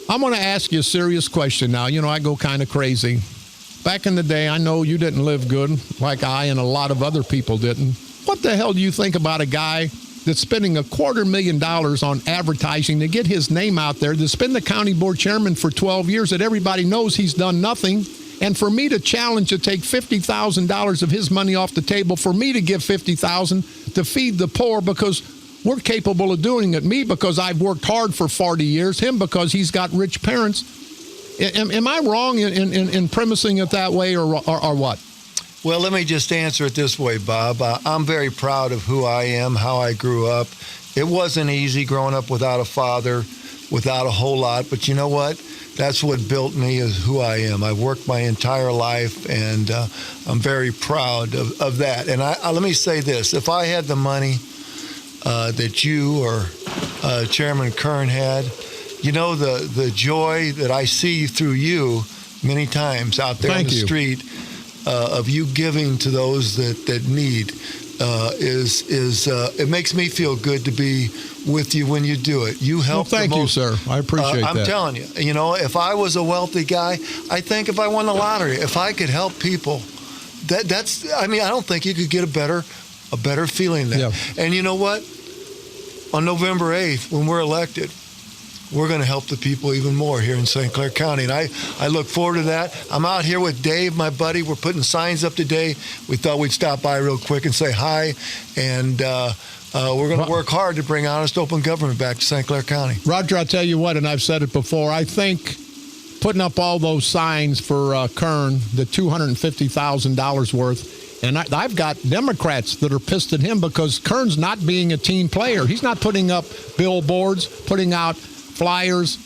I'm going to ask you a serious question now. You know, I go kind of crazy. Back in the day, I know you didn't live good like I and a lot of other people didn't. What the hell do you think about a guy that's spending $250,000 on advertising to get his name out there, that's been the county board chairman for 12 years, that everybody knows he's done nothing, and for me to challenge to take $50,000 of his money off the table, for me to give $50,000 to feed the poor because we're capable of doing it, me because I've worked hard for 40 years, him because he's got rich parents. Am I wrong in premising it that way or what? Well, let me just answer it this way, Bob. I'm very proud of who I am, how I grew up. It wasn't easy growing up without a father, without a whole lot. But you know what? That's what built me as who I am. I worked my entire life, and I'm very proud of that. And let me say this. If I had the money that you or Chairman Kern had, you know, the joy that I see through you many times out there in the street, of you giving to those that need it makes me feel good to be with you when you do it. You help. Well, thank you, sir. I appreciate that. I'm telling you, you know, if I was a wealthy guy, I think if I won the lottery, if I could help people, that's. I mean, I don't think you could get a better feeling than. Yeah. And you know what? On November 8th, when we're elected, we're going to help the people even more here in St. Clair County. And I look forward to that. I'm out here with Dave, my buddy. We're putting signs up today. We thought we'd stop by real quick and say hi. And we're going to work hard to bring honest, open government back to St. Clair County. Rodger, I'll tell you what, and I've said it before, I think putting up all those signs for Kern, the $250,000 worth, and I've got Democrats that are pissed at him because Kern's not being a team player. He's not putting up billboards, putting out flyers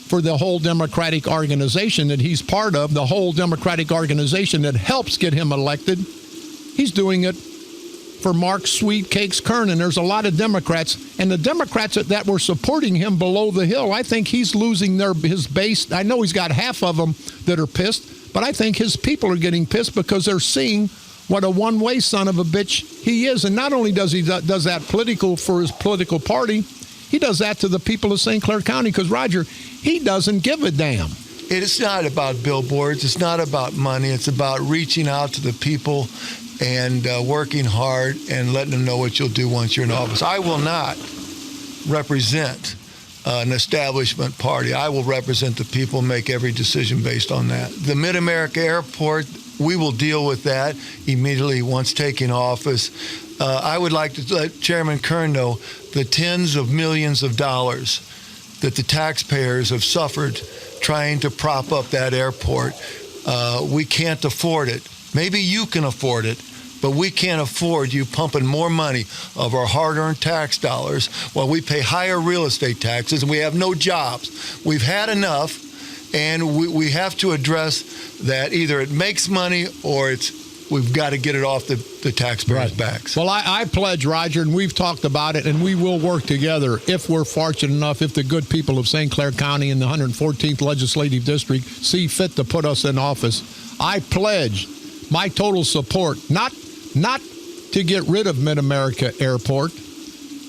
for the whole Democratic organization that he's part of, the whole Democratic organization that helps get him elected. He's doing it for Mark Sweet Cakes Kern, and there's a lot of Democrats, and the Democrats that were supporting him below the hill, I think he's losing his base. I know he's got half of them that are pissed, but I think his people are getting pissed because they're seeing what a one-way son of a bitch he is. And not only does he does that for his political party, he does that to the people of St. Clair County because, Rodger, he doesn't give a damn. It's not about billboards. It's not about money. It's about reaching out to the people and working hard and letting them know what you'll do once you're in office. I will not represent an establishment party. I will represent the people and make every decision based on that. The Mid-America Airport, we will deal with that immediately once taking office. I would like to let Chairman Kern know the tens of millions of dollars that the taxpayers have suffered trying to prop up that airport. We can't afford it. Maybe you can afford it, but we can't afford you pumping more money of our hard-earned tax dollars while we pay higher real estate taxes and we have no jobs. We've had enough, and we have to address that. Either it makes money or we've got to get it off the taxpayers' backs. Well, I pledge, Rodger, and we've talked about it, and we will work together if we're fortunate enough, if the good people of St. Clair County in the 114th Legislative District see fit to put us in office. I pledge my total support, not to get rid of Mid-America Airport,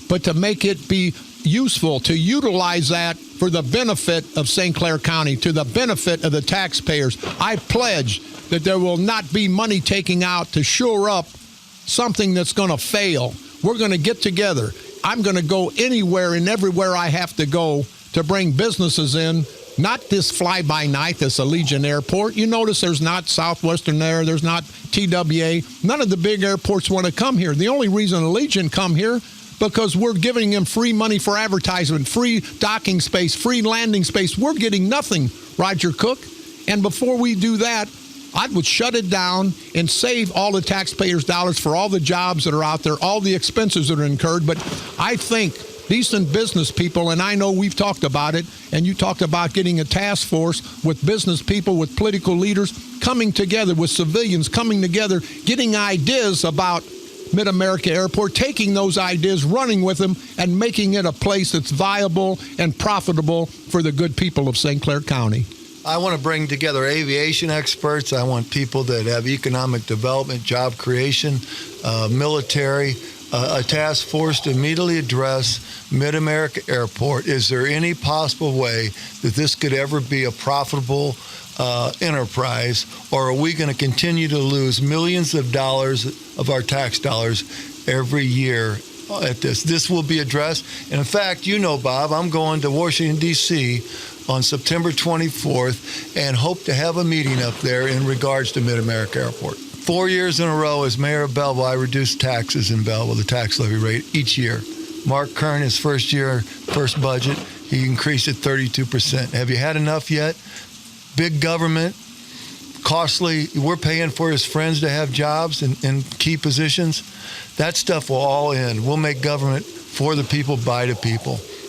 but to make it be useful, to utilize that for the benefit of St. Clair County, to the benefit of the taxpayers. I pledge that there will not be money taking out to shore up something that's going to fail. We're going to get together. I'm going to go anywhere and everywhere I have to go to bring businesses in, not this fly-by-night, this Allegiant Airport. You notice there's not Southwestern there, there's not TWA. None of the big airports want to come here. The only reason Allegiant come here because we're giving them free money for advertisement, free docking space, free landing space. We're getting nothing, Rodger Cook. And before we do that, I would shut it down and save all the taxpayers' dollars for all the jobs that are out there, all the expenses that are incurred. But I think decent business people, and I know we've talked about it, and you talked about getting a task force with business people, with political leaders coming together, with civilians coming together, getting ideas about Mid-America Airport, taking those ideas, running with them, and making it a place that's viable and profitable for the good people of St. Clair County. I want to bring together aviation experts. I want people that have economic development, job creation, military, a task force to immediately address Mid-America Airport. Is there any possible way that this could ever be a profitable enterprise, or are we going to continue to lose millions of dollars of our tax dollars every year at this? This will be addressed. And in fact, you know, Bob, I'm going to Washington, D.C. on September 24th and hope to have a meeting up there in regards to Mid-America Airport. 4 years in a row as mayor of Belleville, I reduced taxes in Belleville, the tax levy rate, each year. Mark Kern, his first year, first budget, he increased it 32%. Have you had enough yet? Big government, costly. We're paying for his friends to have jobs in key positions. That stuff will all end. We'll make government for the people, by the people.